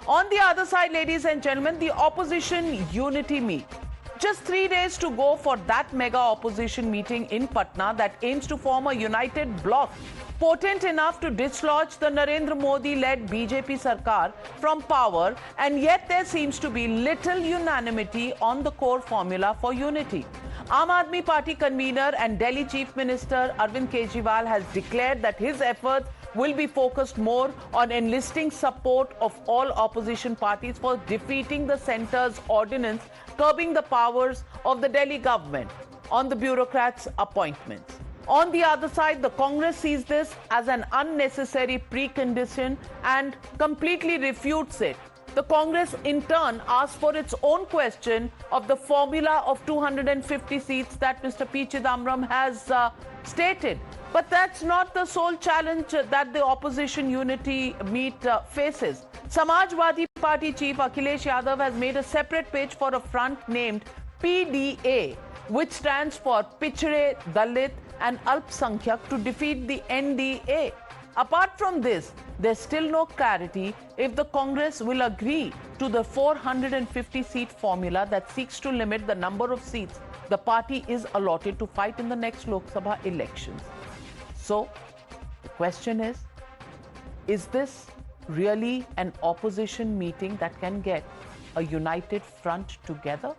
On the other side, ladies and gentlemen, the opposition unity meet. Just 3 days to go for that mega opposition meeting in Patna that aims to form a united bloc potent enough to dislodge the Narendra Modi-led BJP Sarkar from power, and yet there seems to be little unanimity on the core formula for unity. Aam Aadmi Party convener and Delhi Chief Minister Arvind Kejriwal has declared that his efforts will be focused more on enlisting support of all opposition parties for defeating the centre's ordinance curbing the powers of the Delhi government on the bureaucrats' appointments. On the other side, the Congress sees this as an unnecessary precondition and completely refutes it. The Congress in turn asks for its own question of the formula of 250 seats that Mr. P. Chidambaram has stated. But that's not the sole challenge that the opposition unity meet faces. Samajwadi Party Chief Akhilesh Yadav has made a separate page for a front named PDA, which stands for Pichhde, Dalit and Alpsankyak, to defeat the NDA. Apart from this, there's still no clarity if the Congress will agree to the 450-seat formula that seeks to limit the number of seats the party is allotted to fight in the next Lok Sabha elections. So, the question is this really an opposition meeting that can get a united front together?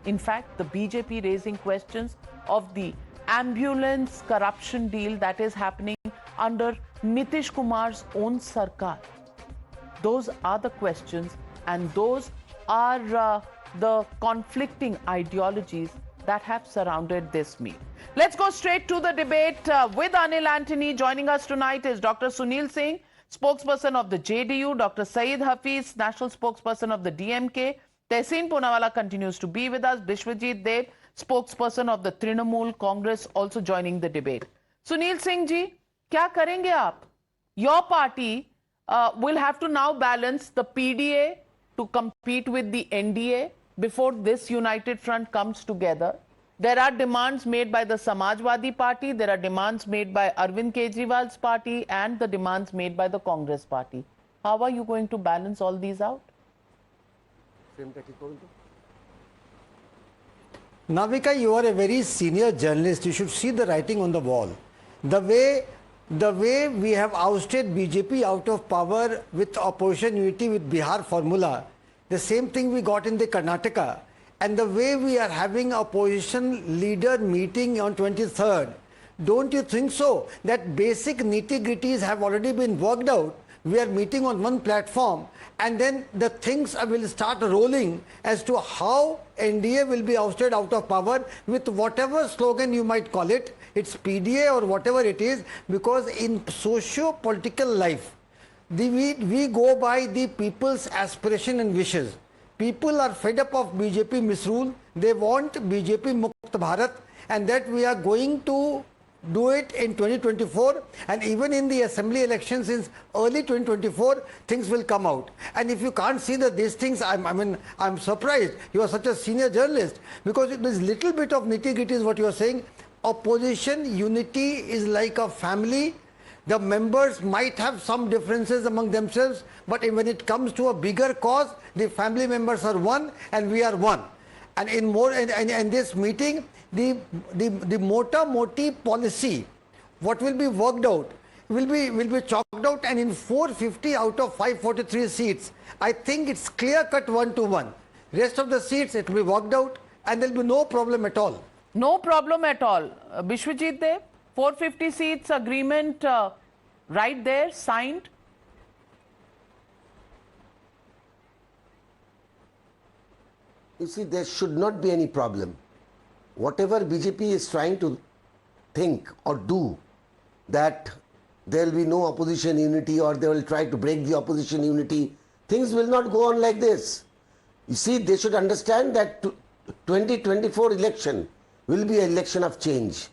In fact, the BJP raising questions of the ambulance corruption deal that is happening under Nitish Kumar's own Sarkar. Those are the questions, and those are the conflicting ideologies that have surrounded this meet. Let's go straight to the debate with Anil Antony. Joining us tonight is Dr. Sunil Singh, spokesperson of the JDU, Dr. Saeed Hafiz, national spokesperson of the DMK. Tehseen Poonawalla continues to be with us. Bishwajit Dev, spokesperson of the Trinamool Congress, also joining the debate. Sunil Singh ji, kya karenge aap? Your party will have to now balance the PDA to compete with the NDA before this united front comes together. There are demands made by the Samajwadi Party, there are demands made by Arvind Kejriwal's party, and the demands made by the Congress Party. How are you going to balance all these out? Navika, you are a very senior journalist. You should see the writing on the wall. The way we have ousted BJP out of power with opposition unity with Bihar formula, the same thing we got in the Karnataka. And the way we are having opposition leader meeting on 23rd, don't you think so that basic nitty-gritties have already been worked out? We are meeting on one platform, and then the things will start rolling as to how NDA will be ousted out of power with whatever slogan you might call it. It's PDA or whatever it is, because in socio-political life, we go by the people's aspiration and wishes. People are fed up of BJP misrule. They want BJP Mukt Bharat, and that we are going to do it in 2024, and even in the assembly elections in early 2024, things will come out. And if you can't see these things, I'm surprised. You are such a senior journalist, because it is little bit of nitty-gritty is what you are saying. Opposition unity is like a family. The members might have some differences among themselves, but when it comes to a bigger cause, the family members are one and we are one. And in this meeting, the mota-moti policy, what will be worked out, will be chalked out, and in 450 out of 543 seats, I think it's clear-cut 1-to-1. Rest of the seats, it will be worked out, and there will be no problem at all. No problem at all. Bishwajit Dev, 450 seats agreement right there, signed. You see, there should not be any problem. Whatever BJP is trying to think or do, that there will be no opposition unity or they will try to break the opposition unity, things will not go on like this. You see, they should understand that 2024 election will be an election of change.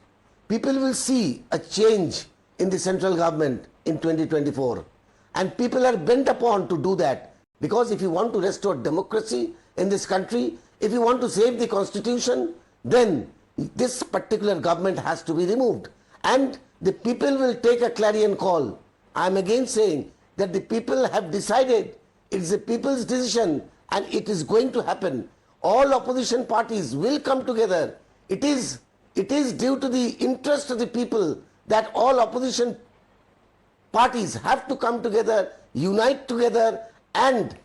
People will see a change in the central government in 2024. And people are bent upon to do that. Because if you want to restore democracy in this country, if you want to save the constitution, then this particular government has to be removed. And the people will take a clarion call. I am again saying that the people have decided It's a people's decision and it is going to happen. All opposition parties will come together. It is due to the interest of the people that all opposition parties have to come together, unite together and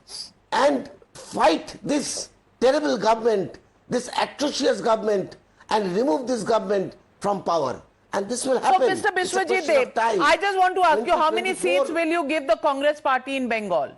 fight this terrible government, this atrocious government, and remove this government from power. And this will happen. So, Mr. Biswajit Dev, I just want to ask you, how many seats will you give the Congress party in Bengal?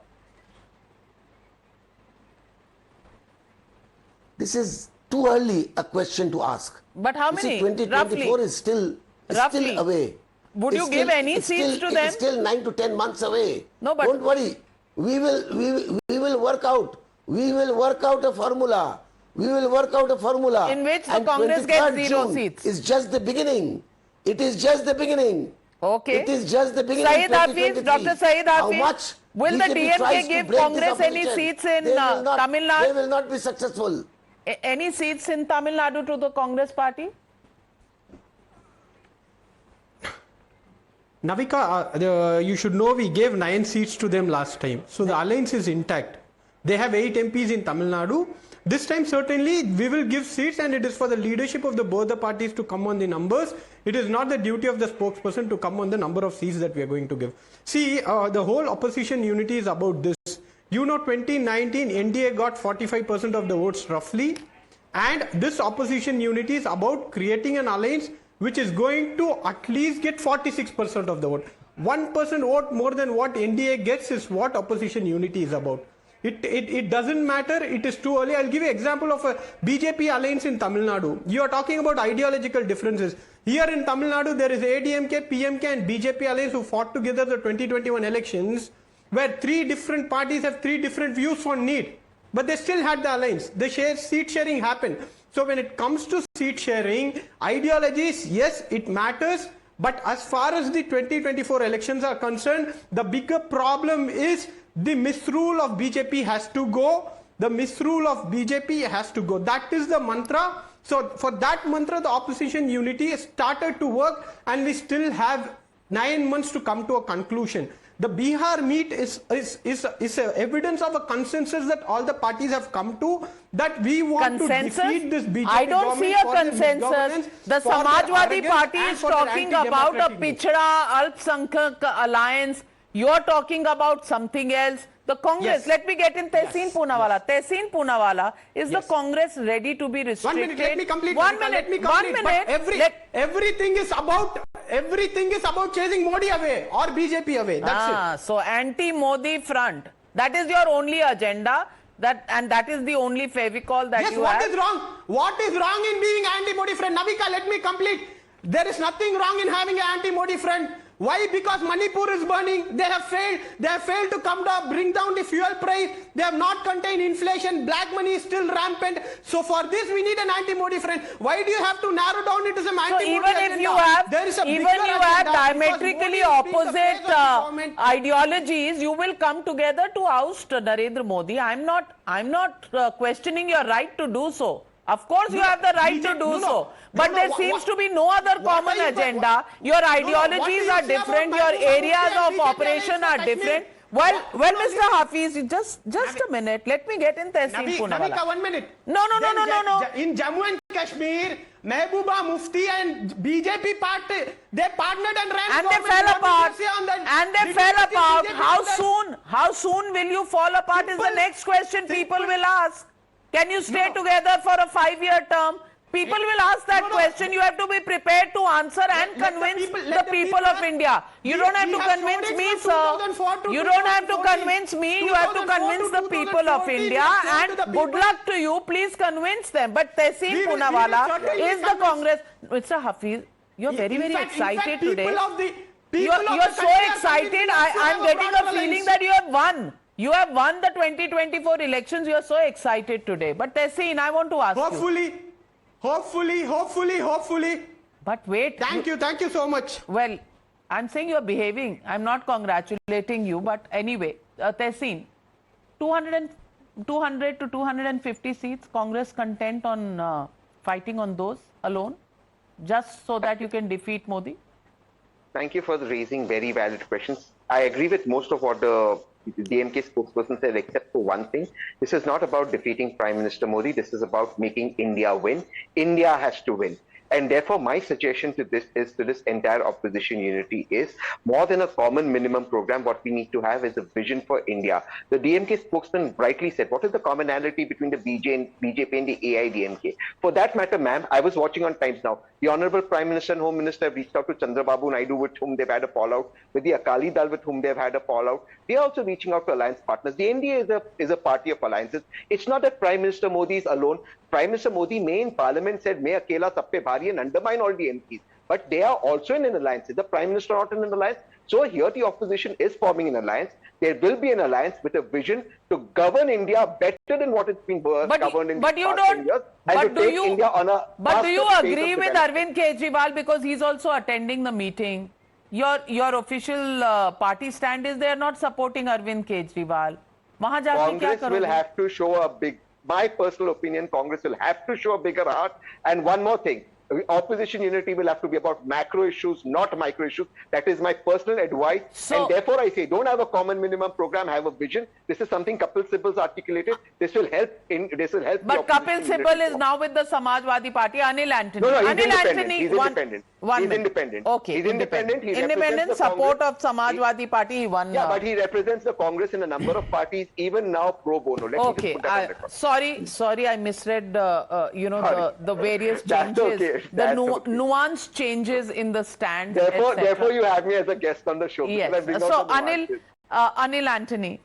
This is too early a question to ask. But how many? 2024 is still away. Would you give any seats to them? It's still 9 to 10 months away. No, but don't worry. We will work out. We will work out a formula. We will work out a formula. In which the Congress gets 0 June seats. It's just the beginning. It is just the beginning. Okay. It is just the beginning. Saeed Hafiz, Dr. Saeed How Hafiz, much will the BJP tries DMK to give break Congress this any opposition, seats in they will not- Tamil Nadu? They will not be successful. Any seats in Tamil Nadu to the Congress party? Navika, you should know we gave 9 seats to them last time. So the alliance is intact. They have 8 MPs in Tamil Nadu. This time certainly we will give seats, and it is for the leadership of both the parties to come on the numbers. It is not the duty of the spokesperson to come on the number of seats that we are going to give. See, the whole opposition unity is about this. You know, 2019 NDA got 45% of the votes roughly, and this opposition unity is about creating an alliance which is going to at least get 46% of the vote. 1% vote more than what NDA gets is what opposition unity is about. It doesn't matter. It is too early. I'll give you an example of a BJP alliance in Tamil Nadu. You are talking about ideological differences. Here in Tamil Nadu, there is ADMK, PMK and BJP alliance who fought together the 2021 elections, where 3 different parties have 3 different views on need. But they still had the alliance. The seat sharing happened. So when it comes to seat sharing, ideologies, yes, it matters. But as far as the 2024 elections are concerned, the bigger problem is the misrule of BJP has to go. The misrule of BJP has to go. That is the mantra. So for that mantra, the opposition unity has started to work, and we still have 9 months to come to a conclusion. The Bihar meet is evidence of a consensus that all the parties have come to, that we want to defeat this BJP I don't see a consensus. The Samajwadi Party is talking about a Pichda Alpsankhyak alliance. You're talking about something else. The Congress, Yes. let me get in Tehseen Yes. Poonawalla. Tehseen Poonawalla, is the Yes. Congress ready to be restricted? 1 minute, let me complete. One minute, let me complete. 1 minute. But everything is about chasing Modi away or BJP away. That's it. So anti-Modi front. That is your only agenda. That is the only favicol that Yes, you what have. is wrong? What is wrong in being anti-Modi friend? Navika, let me complete. There is nothing wrong in having an anti-Modi friend. Why? Because Manipur is burning. They have failed. They have failed to bring down the fuel price. They have not contained inflation. Black money is still rampant. So for this, we need an anti-Modi friend. Why do you have to narrow down it to some So anti-Modi even agenda? if you have, There is a even bigger you have agenda, because diametrically Modi is being the face of opposite the government. ideologies, you will come together to oust Narendra Modi. I'm not questioning your right to do so. Of course, you have the right to do so. But there seems to be no other common agenda. Your ideologies are different. Your areas of operation are different. Well, Mr. Hafiz, just a minute. Let me get in Tehseen Poonawalla. Navika, 1 minute. No. In Jammu and Kashmir, Mehbooba Mufti and BJP party, they partnered and ran. And they fell apart. How soon will you fall apart is the next question people will ask. Can you stay together for a 5-year term? People will ask that question. You have to be prepared to answer and convince the people of India. You don't have to convince me, sir. You don't have to convince me. You have to convince the people of India. And good luck to you. Please convince them. But Tehseen Poonawalla is the Congress. Mr. Hafiz, you're very excited today. You're so excited. I'm getting a feeling that you have won. You have won the 2024 elections. You are so excited today. But Tehseen, I want to ask you. Hopefully. But wait. Thank you so much. Well, I'm saying you're behaving. I'm not congratulating you. But anyway, Tehseen, 200 to 250 seats, Congress content on fighting on those alone, just so that you can defeat Modi? Thank you for raising very valid questions. I agree with most of what the the DMK spokesperson said, except for one thing, this is not about defeating Prime Minister Modi. This is about making India win. India has to win. And therefore, my suggestion to this entire opposition unity is more than a common minimum program. What we need to have is a vision for India. The DMK spokesman rightly said, what is the commonality between the BJP and the AIDMK? For that matter, ma'am, I was watching on Times Now. The Honorable Prime Minister and Home Minister have reached out to Chandrababu Naidu, with whom they've had a fallout, with the Akali Dal, with whom they've had a fallout. They are also reaching out to alliance partners. The NDA is a party of alliances. It's not that Prime Minister Modi is alone. Prime Minister Modi may in Parliament said, "Main akela sab pe bhari," and undermine all the MPs. But they are also in an alliance. Is the Prime Minister not in an alliance? So here the opposition is forming an alliance. There will be an alliance with a vision to govern India better than what it's been governed in the past 10 years. And to take India on a But do you faster pace agree of with development. Arvind Kejriwal, because he's also attending the meeting? Your official party stand is they are not supporting Arvind Kejriwal. वहाँ जाके क्या Congress will करोगे? have to show a big, my personal opinion, Congress will have to show a bigger heart. And one more thing, opposition unity will have to be about macro issues, not micro issues. That is my personal advice. And therefore I say, don't have a common minimum program, have a vision. This is something Kapil Sibal's articulated. This will help. But Kapil Sibal is now with the Samajwadi Party. Anil Antony. No, he's Anil independent. Antony, He's independent. He's independent. Okay. He's independent. He Independent represents the support Congress. of Samajwadi Party. He won. Yeah, but he represents the Congress in a number of parties, even now pro bono. Let me just put that on record. Sorry, I misread. The various That's changes, okay. the That's okay. nuanced changes in the stand. Therefore, you have me as a guest on the show. Yes. I bring out So the nuances. Anil Antony,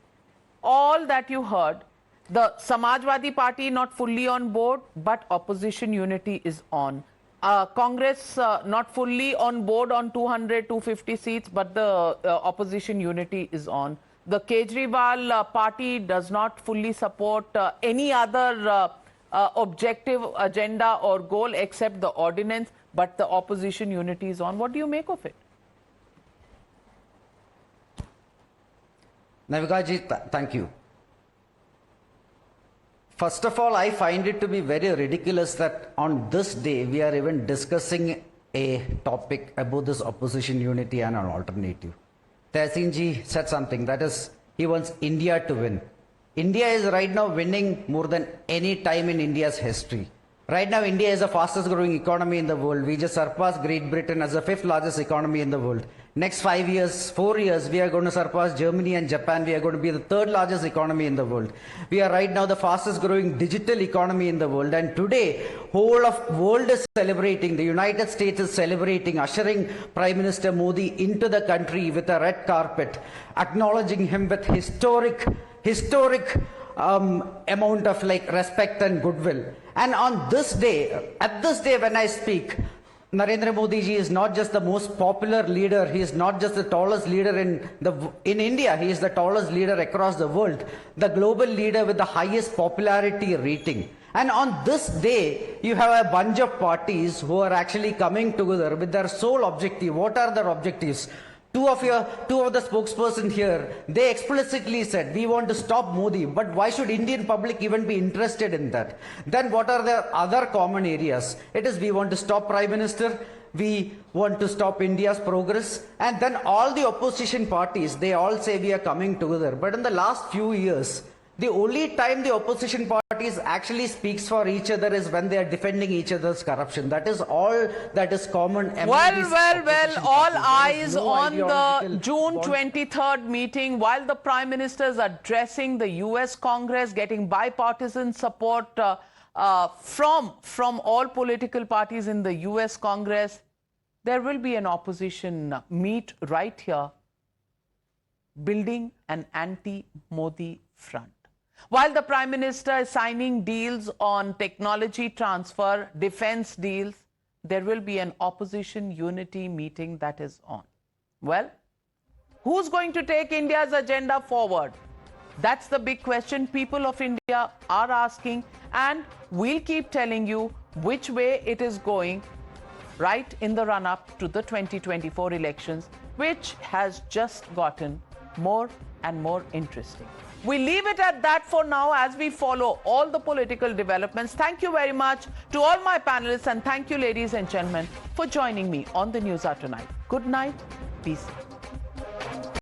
all that you heard, the Samajwadi Party not fully on board, but opposition unity is on. Congress not fully on board on 200, 250 seats, but the opposition unity is on. The Kejriwal party does not fully support any other objective, agenda or goal except the ordinance, but the opposition unity is on. What do you make of it? Navika ji, thank you. First of all, I find it to be very ridiculous that on this day we are even discussing a topic about this opposition unity and an alternative. Tehseen ji said something, that is, he wants India to win. India is right now winning more than any time in India's history. Right now, India is the fastest growing economy in the world. We just surpassed Great Britain as the 5th largest economy in the world. Next 4 years, we are going to surpass Germany and Japan. We are going to be the 3rd largest economy in the world. We are right now the fastest growing digital economy in the world. And today, whole of world is celebrating. The United States is celebrating, ushering Prime Minister Modi into the country with a red carpet, acknowledging him with historic amount of respect and goodwill. And on this day, at this day when I speak, Narendra Modi ji is not just the most popular leader, he is not just the tallest leader in India, he is the tallest leader across the world, the global leader with the highest popularity rating. And on this day, you have a bunch of parties who are actually coming together with their sole objective. What are their objectives? Two of the spokespersons here, they explicitly said, we want to stop Modi, but why should Indian public even be interested in that? Then what are the other common areas? It is, we want to stop Prime Minister, we want to stop India's progress, and then all the opposition parties, they all say we are coming together. But in the last few years, the only time the opposition parties actually speaks for each other is when they are defending each other's corruption. That is all that is common. Well, all eyes on the June 23rd meeting while the Prime Minister is addressing the US Congress, getting bipartisan support from all political parties in the US Congress. There will be an opposition meet right here, building an anti-Modi front. While the Prime Minister is signing deals on technology transfer, defense deals, there will be an opposition unity meeting that is on. Well, who's going to take India's agenda forward? That's the big question people of India are asking, and we'll keep telling you which way it is going right in the run-up to the 2024 elections, which has just gotten more and more interesting. We leave it at that for now as we follow all the political developments. Thank you very much to all my panelists, and thank you, ladies and gentlemen, for joining me on the News Hour tonight. Good night. Peace.